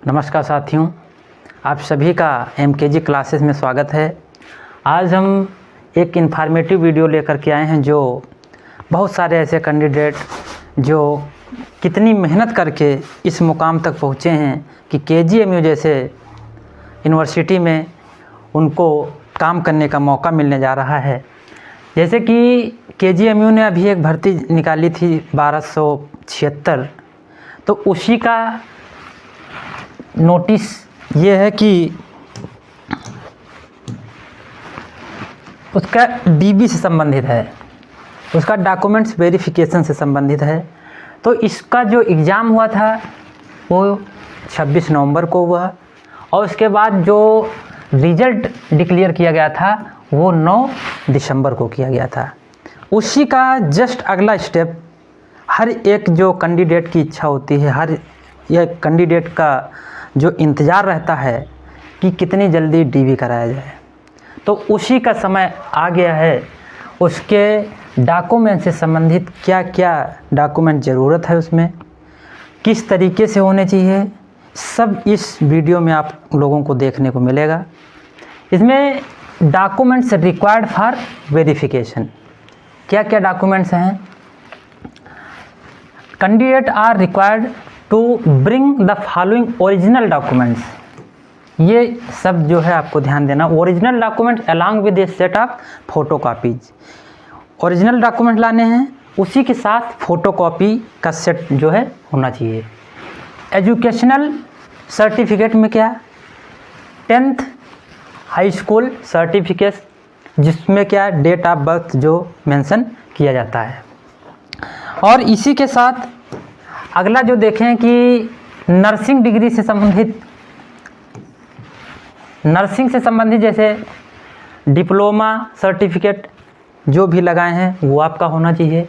नमस्कार साथियों, आप सभी का एमकेजी क्लासेस में स्वागत है। आज हम एक इन्फॉर्मेटिव वीडियो लेकर के आए हैं जो बहुत सारे ऐसे कैंडिडेट जो कितनी मेहनत करके इस मुकाम तक पहुँचे हैं कि केजीएमयू जैसे यूनिवर्सिटी में उनको काम करने का मौका मिलने जा रहा है। जैसे कि केजीएमयू ने अभी एक भर्ती निकाली थी 1276, तो उसी का नोटिस ये है कि उसका डीबी से संबंधित है, उसका डॉक्यूमेंट्स वेरिफिकेशन से संबंधित है। तो इसका जो एग्ज़ाम हुआ था वो 26 नवंबर को हुआ और उसके बाद जो रिज़ल्ट डिक्लेयर किया गया था वो 9 दिसंबर को किया गया था। उसी का जस्ट अगला स्टेप हर एक जो कैंडिडेट की इच्छा होती है, हर एक कैंडिडेट का जो इंतज़ार रहता है कि कितनी जल्दी डीबी कराया जाए, तो उसी का समय आ गया है। उसके डॉक्यूमेंट से संबंधित क्या क्या डॉक्यूमेंट ज़रूरत है, उसमें किस तरीके से होने चाहिए, सब इस वीडियो में आप लोगों को देखने को मिलेगा। इसमें डॉक्यूमेंट्स रिक्वायर्ड फॉर वेरिफिकेशन, क्या क्या डॉक्यूमेंट्स हैं। Candidate are required to bring the following original documents. ये सब जो है आपको ध्यान देना, original document along with a set of photo copies. Original document लाने हैं, उसी के साथ फ़ोटो कॉपी का सेट जो है होना चाहिए। एजुकेशनल सर्टिफिकेट में क्या, 10th हाई स्कूल सर्टिफिकेट, जिसमें क्या डेट ऑफ बर्थ जो मेंशन किया जाता है। और इसी के साथ अगला जो देखें कि नर्सिंग डिग्री से संबंधित, नर्सिंग से संबंधित जैसे डिप्लोमा सर्टिफिकेट जो भी लगाए हैं वो आपका होना चाहिए।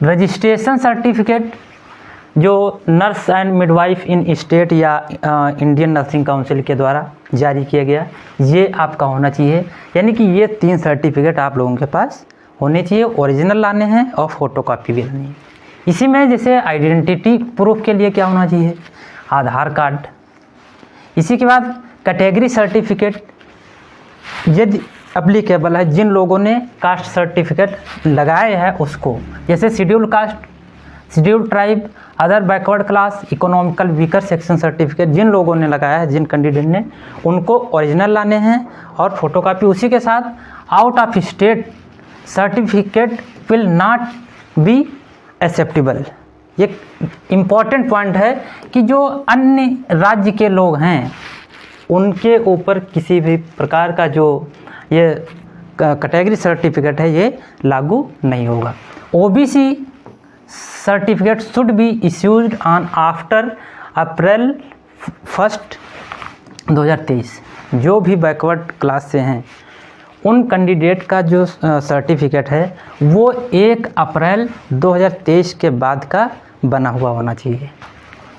रजिस्ट्रेशन सर्टिफिकेट जो nurse and midwife in state या इंडियन नर्सिंग काउंसिल के द्वारा जारी किया गया, ये आपका होना चाहिए। यानी कि ये 3 सर्टिफिकेट आप लोगों के पास होने चाहिए, ओरिजिनल लाने हैं और फ़ोटो कॉपी भी लानी है। इसी में जैसे आइडेंटिटी प्रूफ के लिए क्या होना चाहिए, आधार कार्ड। इसी के बाद कैटेगरी सर्टिफिकेट यदि एप्लीकेबल है, जिन लोगों ने कास्ट सर्टिफिकेट लगाए हैं उसको, जैसे schedule caste, schedule tribe, other backward class, economical weaker section certificate जिन लोगों ने लगाया है, जिन कैंडिडेट ने, उनको ओरिजिनल लाने हैं और फोटोकॉपी। उसी के साथ out of state certificate will not be acceptable. ये इम्पॉर्टेंट पॉइंट है कि जो अन्य राज्य के लोग हैं उनके ऊपर किसी भी प्रकार का जो ये कैटेगरी सर्टिफिकेट है ये लागू नहीं होगा। OBC certificate should be issued on after अप्रैल 1 2023। जो भी बैकवर्ड क्लास से हैं उन कैंडिडेट का जो सर्टिफिकेट है वो 1 अप्रैल 2023 के बाद का बना हुआ होना चाहिए।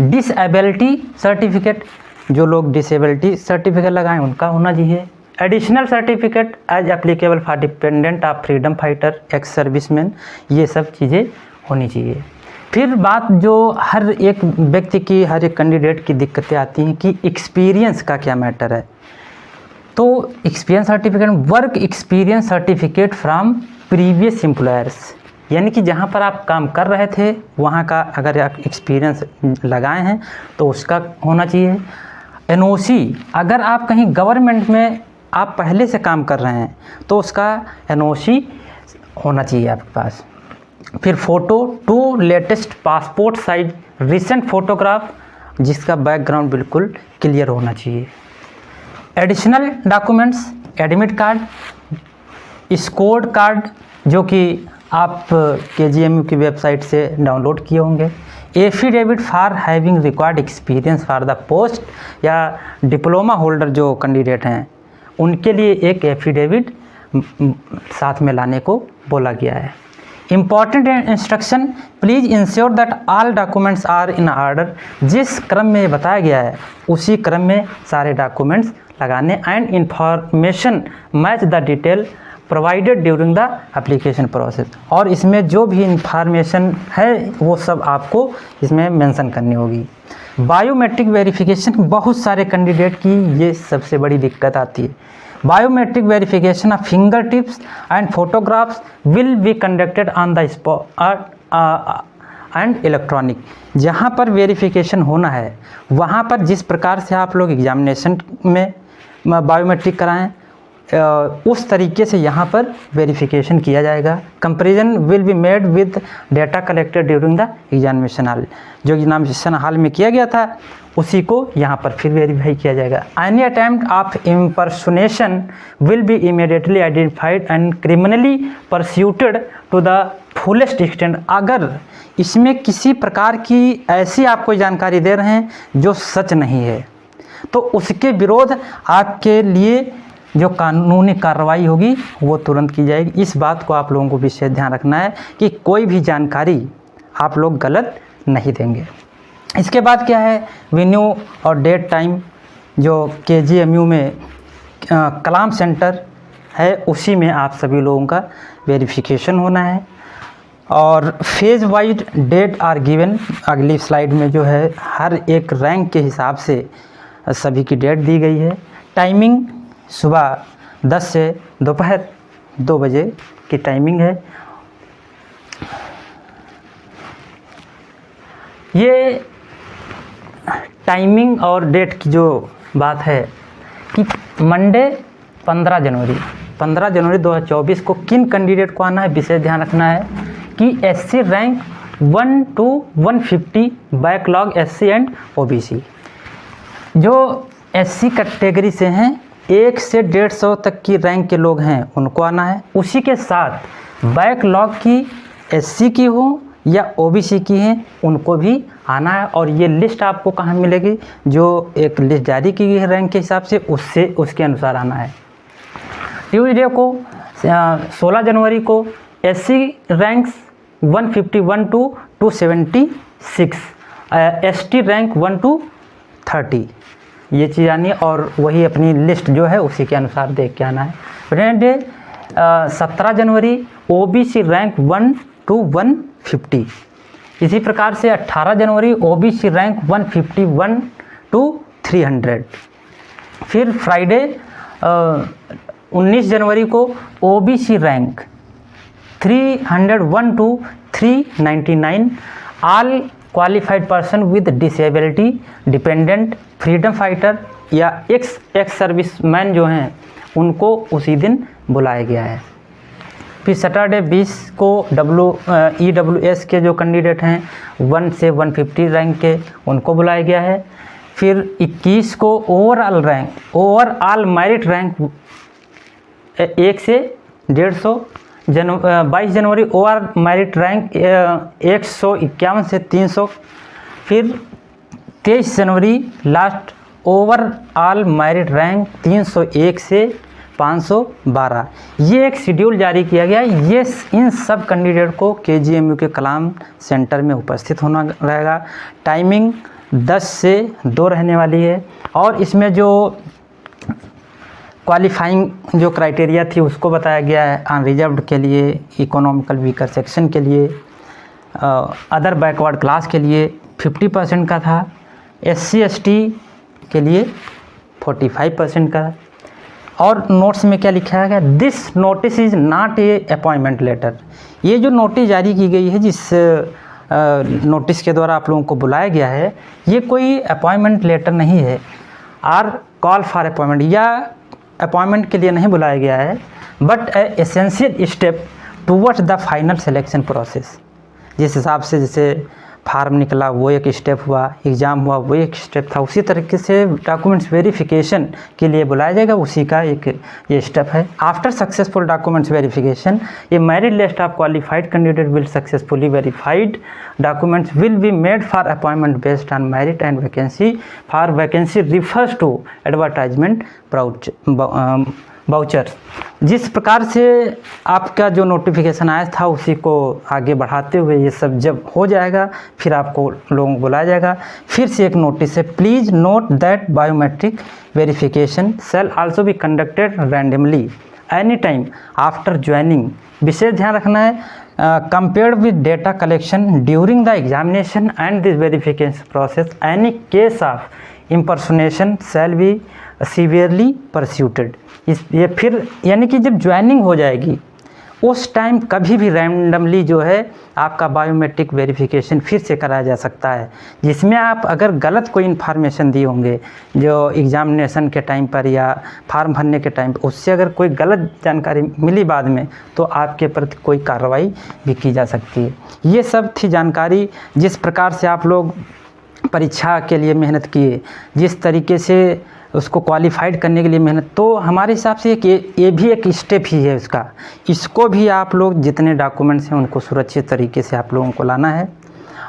डिसेबिलिटी सर्टिफिकेट, जो लोग डिसेबिलिटी सर्टिफिकेट लगाएं उनका होना चाहिए। Additional certificate as applicable for dependent of freedom fighter, ex serviceman, ये सब चीज़ें होनी चाहिए। फिर बात जो हर एक व्यक्ति की, हर एक कैंडिडेट की दिक्कतें आती हैं कि एक्सपीरियंस का क्या मैटर है। तो experience certificate, work experience certificate from previous employers, यानी कि जहाँ पर आप काम कर रहे थे वहाँ का अगर आप एक्सपीरियंस लगाए हैं तो उसका होना चाहिए। एनओसी, अगर आप कहीं गवर्नमेंट में आप पहले से काम कर रहे हैं तो उसका एनओसी होना चाहिए आपके पास। फिर photo, 2 latest passport size recent photograph जिसका बैकग्राउंड बिल्कुल क्लियर होना चाहिए। Additional documents, admit card, score card जो कि आप केजीएमयू की वेबसाइट से डाउनलोड किए होंगे। Affidavit for having required experience for the post, या डिप्लोमा होल्डर जो कैंडिडेट हैं उनके लिए एक एफिडेविट साथ में लाने को बोला गया है। Important instruction, please ensure that all documents are in order. जिस क्रम में ये बताया गया है उसी क्रम में सारे डॉक्यूमेंट्स लगाने। And information match the detail provided during the application process, और इसमें जो भी इंफॉर्मेशन है वो सब आपको इसमें मेंशन करनी होगी। बायोमेट्रिक वेरिफिकेशन बहुत सारे कैंडिडेट की ये सबसे बड़ी दिक्कत आती है। Biometric verification of finger tips and photographs will be conducted on the spot and electronic. जहाँ पर वेरिफिकेशन होना है वहाँ पर जिस प्रकार से आप लोग एग्जामिनेशन में बायोमेट्रिक कराएं उस तरीके से यहाँ पर वेरिफिकेशन किया जाएगा। Comparison will be made with data collected during the examination hall. जो एग्जामिनेशन हॉल में किया गया था उसी को यहाँ पर फिर वेरीफाई किया जाएगा। Any attempt of impersonation will be immediately identified and criminally prosecuted to the fullest extent. अगर इसमें किसी प्रकार की ऐसी आपको जानकारी दे रहे हैं जो सच नहीं है तो उसके विरोध आपके लिए जो कानूनी कार्रवाई होगी वो तुरंत की जाएगी। इस बात को आप लोगों को विशेष ध्यान रखना है कि कोई भी जानकारी आप लोग गलत नहीं देंगे। इसके बाद क्या है, वेन्यू और डेट टाइम जो KGMU में कलाम सेंटर है उसी में आप सभी लोगों का वेरिफिकेशन होना है। और phase wise date are given, अगली स्लाइड में जो है हर एक रैंक के हिसाब से सभी की डेट दी गई है। टाइमिंग सुबह 10 से दोपहर 2 बजे की टाइमिंग है। ये टाइमिंग और डेट की जो बात है कि मंडे 15 जनवरी 2024 को किन कैंडिडेट को आना है, विशेष ध्यान रखना है कि SC rank 1 to 150 backlog SC and OBC जो SC कैटेगरी से हैं 1 से 150 तक की रैंक के लोग हैं उनको आना है। उसी के साथ बैकलॉग की SC की हो या OBC की है उनको भी आना है। और ये लिस्ट आपको कहाँ मिलेगी, जो एक लिस्ट जारी की गई है रैंक के हिसाब से उसके अनुसार आना है। ट्यूसडे को 16 जनवरी को SC ranks 151 to 276, ST rank 1 to 30, ये चीज़ आनी है। और वही अपनी लिस्ट जो है उसी के अनुसार देख के आना है। फ्रेंडे 17 जनवरी OBC रैंक 1 to 150। इसी प्रकार से 18 जनवरी OBC रैंक 151 to 300। फिर फ्राइडे 19 जनवरी को OBC rank 301 to 399। All qualified person with disability, dependent, freedom fighter या एक्स सर्विसमैन जो हैं उनको उसी दिन बुलाया गया है। फिर सैटरडे 20 को EWS के जो कैंडिडेट हैं 1 से 150 रैंक के उनको बुलाया गया है। फिर 21 को ओवरऑल मेरिट रैंक 1 से 150। 22 जनवरी ओवर मेरिट रैंक 151 से 300। फिर 23 जनवरी लास्ट ओवरऑल मेरिट रैंक 301 से 512। ये एक शेड्यूल जारी किया गया। ये इन सब कैंडिडेट को KGMU के कलाम सेंटर में उपस्थित होना रहेगा। टाइमिंग 10 से 2 रहने वाली है। और इसमें जो क्वालिफाइंग जो क्राइटेरिया थी उसको बताया गया है। अनरिजर्व्ड के लिए, इकोनॉमिकल वीकर सेक्शन के लिए, अदर बैकवर्ड क्लास के लिए 50% का था, SC ST के लिए 45% का। और नोट्स में क्या लिखा गया, this notice is not a appointment letter. ये जो नोटिस जारी की गई है, जिस नोटिस के द्वारा आप लोगों को बुलाया गया है, ये कोई अपॉइंटमेंट लेटर नहीं है। आर कॉल फॉर अपॉइंटमेंट, या अपॉइंटमेंट के लिए नहीं बुलाया गया है, but essential step towards the final selection process. जिस हिसाब से जैसे फार्म निकला वो एक स्टेप हुआ, एग्ज़ाम हुआ वो एक स्टेप था, उसी तरीके से डॉक्यूमेंट्स वेरिफिकेशन के लिए बुलाया जाएगा, उसी का एक ये स्टेप है। आफ्टर सक्सेसफुल डॉक्यूमेंट्स वेरिफिकेशन, ये merit list of qualified candidate will successfully verified documents will be made for appointment based on merit and vacancy. For vacancy refers to advertisement voucher. जिस प्रकार से आपका जो नोटिफिकेशन आया था उसी को आगे बढ़ाते हुए ये सब जब हो जाएगा फिर आपको लोगों को बुलाया जाएगा। फिर से एक नोटिस है, please note that biometric verification shall also be conducted randomly any time after joining. विशेष ध्यान रखना है, compared with data collection during the examination and this verification process, any case of impersonation shall be severely persecuted. ये फिर यानी कि जब joining हो जाएगी उस टाइम कभी भी रैंडमली जो है आपका बायोमेट्रिक वेरिफिकेशन फिर से कराया जा सकता है, जिसमें आप अगर गलत कोई इन्फॉर्मेशन दिए होंगे जो एग्जामिनेशन के टाइम पर या फॉर्म भरने के टाइम पर, उससे अगर कोई गलत जानकारी मिली बाद में तो आपके प्रति कोई कार्रवाई भी की जा सकती है। ये सब थी जानकारी, जिस प्रकार से आप लोग परीक्षा के लिए मेहनत किए, जिस तरीके से उसको क्वालिफाइड करने के लिए मेहनत, तो हमारे हिसाब से ये भी एक स्टेप ही है उसका। इसको भी आप लोग जितने डॉक्यूमेंट्स हैं उनको सुरक्षित तरीके से आप लोगों को लाना है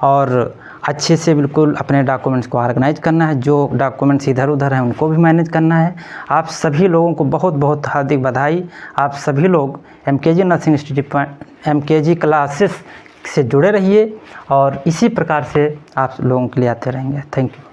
और अच्छे से बिल्कुल अपने डॉक्यूमेंट्स को ऑर्गेनाइज करना है। जो डॉक्यूमेंट्स इधर उधर हैं उनको भी मैनेज करना है। आप सभी लोगों को बहुत बहुत हार्दिक बधाई। आप सभी लोग MKG nursing institute MKG classes से जुड़े रहिए और इसी प्रकार से आप लोगों के लिए आते रहेंगे। Thank you.